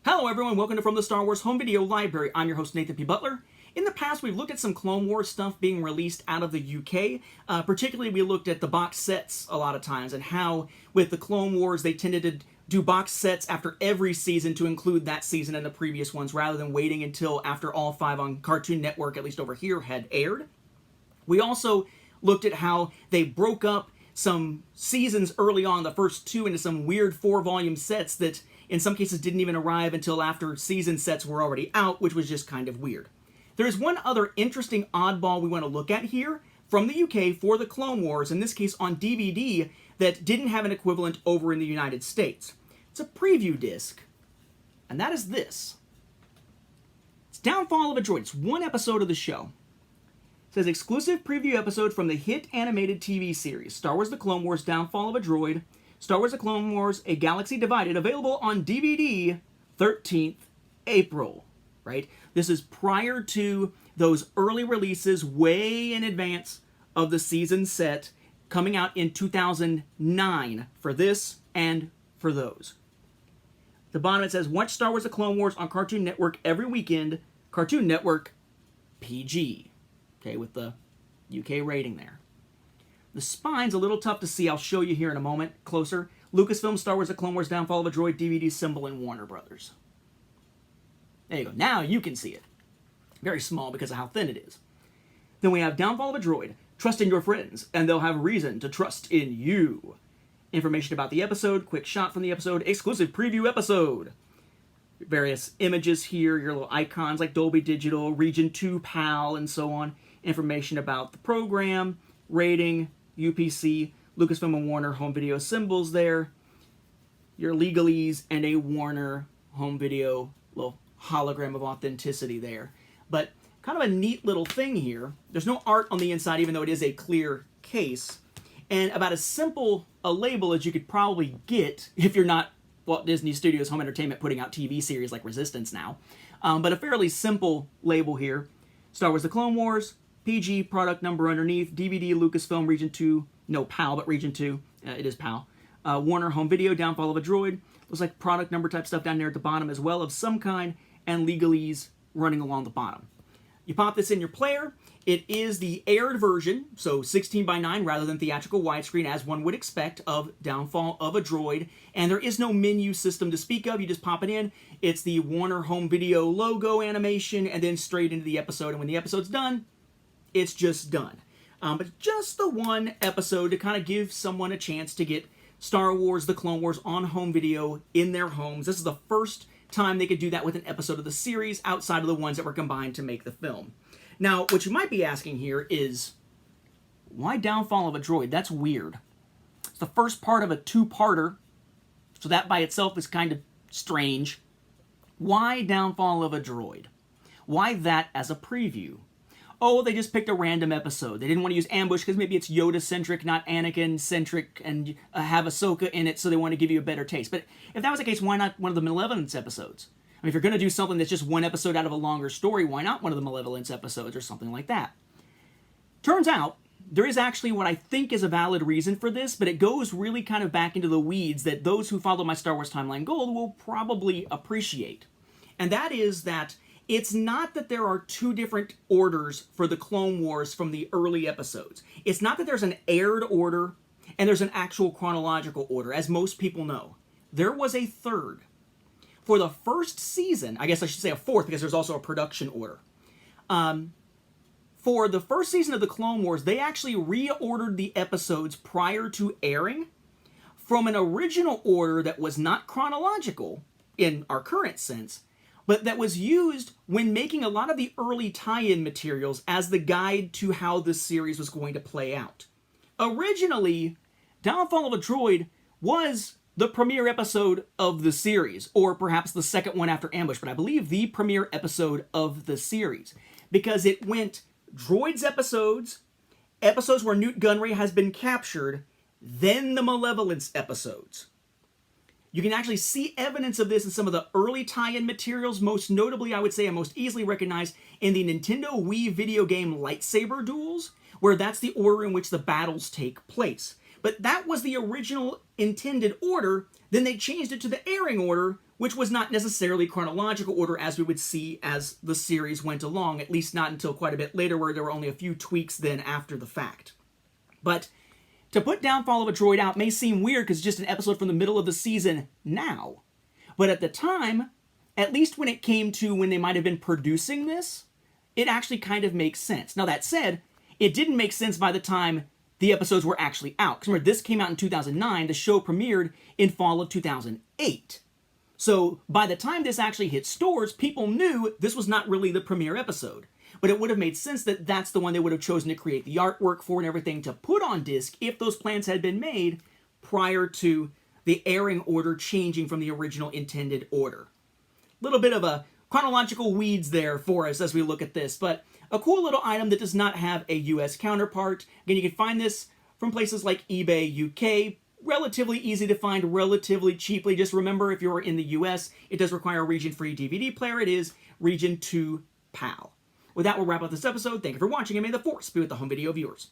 Hello everyone, welcome to From the Star Wars Home Video Library. I'm your host Nathan P. Butler. In the past, we've looked at some Clone Wars stuff being released out of the UK. Particularly, we looked at the box sets a lot of times and how, with the Clone Wars, they tended to do box sets after every season to include that season and the previous ones, rather than waiting until after all five on Cartoon Network, at least over here, had aired. We also looked at how they broke up some seasons early on, the first two, into some weird 4-volume sets that in some cases didn't even arrive until after season sets were already out, which was just kind of weird. There is one other interesting oddball we want to look at here from the UK for the Clone Wars, in this case on DVD, that didn't have an equivalent over in the United States. It's a preview disc, and that is this. It's Downfall of a Droid. It's one episode of the show. It says, exclusive preview episode from the hit animated TV series, Star Wars The Clone Wars, Downfall of a Droid, Star Wars The Clone Wars, A Galaxy Divided, available on DVD 13th April, right? This is prior to those early releases way in advance of the season set coming out in 2009 for this and for those. At the bottom it says, watch Star Wars The Clone Wars on Cartoon Network every weekend, Cartoon Network PG. Okay, with the UK rating there. The spine's a little tough to see. I'll show you here in a moment, closer. Lucasfilm, Star Wars The Clone Wars, Downfall of a Droid, DVD symbol, and Warner Brothers. There you go. Now you can see it. Very small because of how thin it is. Then we have Downfall of a Droid. Trust in your friends, and they'll have reason to trust in you. Information about the episode, quick shot from the episode, exclusive preview episode. Various images here, your little icons like Dolby Digital, Region 2 PAL, and so on. Information about the program, rating, UPC, Lucasfilm and Warner home video symbols there, your legalese, and a Warner home video little hologram of authenticity there. But kind of a neat little thing here. There's no art on the inside, even though it is a clear case. And about as simple a label as you could probably get if you're not Walt Disney Studios Home Entertainment putting out TV series like Resistance now. But a fairly simple label here. Star Wars The Clone Wars, PG, product number underneath, DVD, Lucasfilm, Region 2, no PAL, but Region 2, it is PAL. Warner Home Video, Downfall of a Droid, looks like product number type stuff down there at the bottom as well of some kind, and legalese running along the bottom. You pop this in your player. It is the aired version, so 16:9 rather than theatrical widescreen, as one would expect, of Downfall of a Droid. And there is no menu system to speak of. You just pop it in. It's the Warner Home Video logo animation, and then straight into the episode. And when the episode's done, it's just done. But just the one episode to kind of give someone a chance to get Star Wars The Clone Wars on home video in their homes. This is the first time they could do that with an episode of the series outside of the ones that were combined to make the film. Now, what you might be asking here is, why Downfall of a Droid? That's weird. It's the first part of a two-parter, so that by itself is kind of strange. Why Downfall of a Droid? Why that as a preview? Oh, they just picked a random episode. They didn't want to use Ambush because maybe it's Yoda-centric, not Anakin-centric, and have Ahsoka in it, so they want to give you a better taste. But if that was the case, why not one of the Malevolence episodes? I mean, if you're going to do something that's just one episode out of a longer story, why not one of the Malevolence episodes or something like that? Turns out, there is actually what I think is a valid reason for this, but it goes really kind of back into the weeds that those who follow my Star Wars Timeline Gold will probably appreciate. And that is that it's not that there are two different orders for the Clone Wars from the early episodes. It's not that there's an aired order and there's an actual chronological order, as most people know. There was a third. For the first season, I guess I should say a fourth because there's also a production order. For the first season of the Clone Wars, they actually reordered the episodes prior to airing from an original order that was not chronological in our current sense, but that was used when making a lot of the early tie-in materials as the guide to how this series was going to play out. Originally, Downfall of a Droid was the premiere episode of the series, or perhaps the second one after Ambush, but I believe the premiere episode of the series, because it went Droids episodes, episodes where Newt Gunray has been captured, then the Malevolence episodes. You can actually see evidence of this in some of the early tie-in materials, most notably, I would say, and most easily recognized in the Nintendo Wii video game lightsaber duels, where that's the order in which the battles take place. But that was the original intended order. Then they changed it to the airing order, which was not necessarily chronological order as we would see as the series went along, at least not until quite a bit later, where there were only a few tweaks then after the fact. But to put Downfall of a Droid out may seem weird because it's just an episode from the middle of the season now. But at the time, at least when it came to when they might have been producing this, it actually kind of makes sense. Now that said, it didn't make sense by the time the episodes were actually out. Because remember, this came out in 2009, the show premiered in fall of 2008. So by the time this actually hit stores, people knew this was not really the premiere episode. But it would have made sense that that's the one they would have chosen to create the artwork for and everything to put on disc if those plans had been made prior to the airing order changing from the original intended order. Little bit of a chronological weeds there for us as we look at this, but a cool little item that does not have a US counterpart. Again, you can find this from places like eBay UK, relatively easy to find, relatively cheaply. Just remember, if you're in the US, it does require a region-free DVD player. It is Region 2 PAL. With that, we'll wrap up this episode. Thank you for watching, and may the Force be with the home video viewers.